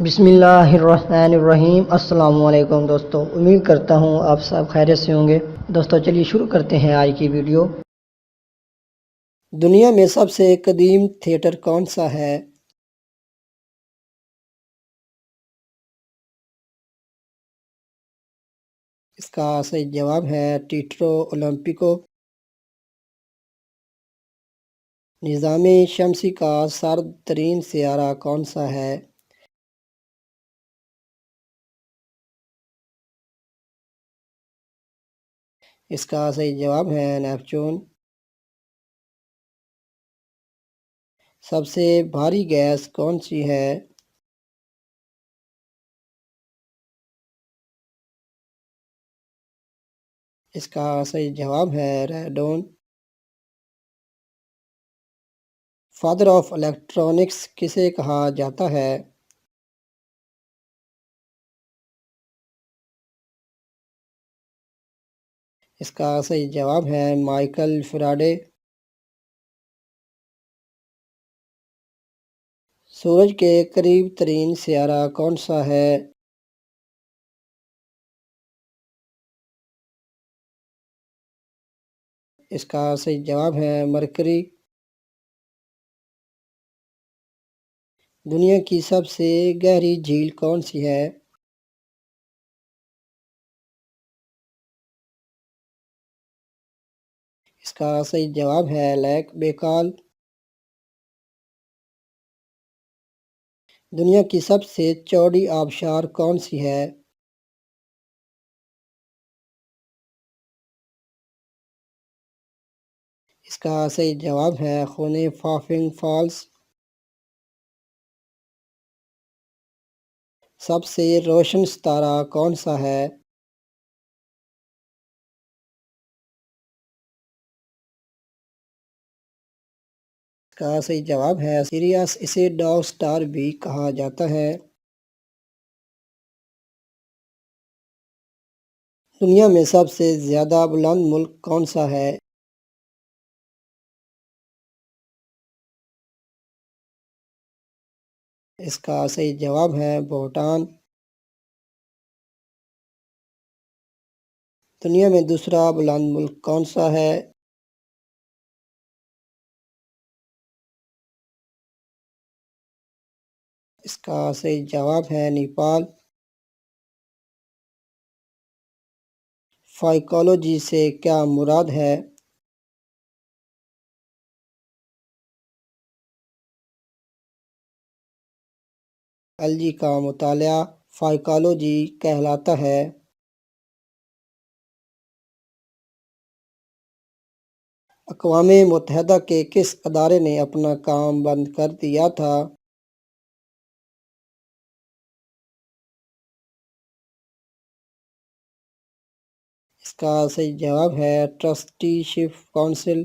बिस्मिल्लाहिर्रहमानिर्रहीम। अस्सलाम वालेकुम दोस्तों, उम्मीद करता हूँ आप सब खैरियत से होंगे। दोस्तों चलिए शुरू करते हैं आज की वीडियो। दुनिया में सबसे कदीम थिएटर कौन सा है? इसका सही जवाब है टीट्रो ओलंपिको। निज़ाम शमसी का सर्द तरीन सियारा कौन सा है? इसका सही जवाब है नेपच्यून। सबसे भारी गैस कौन सी है? इसका सही जवाब है रेडोन। फादर ऑफ इलेक्ट्रॉनिक्स किसे कहा जाता है? इसका सही जवाब है माइकल फैराडे। सूरज के करीब तरीन सियारा कौन सा है? इसका सही जवाब है मरकरी। दुनिया की सबसे गहरी झील कौन सी है? इसका सही जवाब है लेक बेकाल। दुनिया की सबसे चौड़ी आबशार कौन सी है? इसका सही जवाब है खूने फाफिंग फॉल्स। सबसे रोशन सितारा कौन सा है? इसका सही जवाब है सीरियस। इसे डॉग स्टार भी कहा जाता है। दुनिया में सबसे ज्यादा बुलंद मुल्क कौन सा है? इसका सही जवाब है भूटान। दुनिया में दूसरा बुलंद मुल्क कौन सा है? इसका सही जवाब है नेपाल। फाइकोलॉजी से क्या मुराद है? एलजी का मुतालिया फाइकोलॉजी कहलाता है। अक़वाम मुत्तहिदा के किस अदारे ने अपना काम बंद कर दिया था? इसका सही जवाब है ट्रस्टीशिप काउंसिल।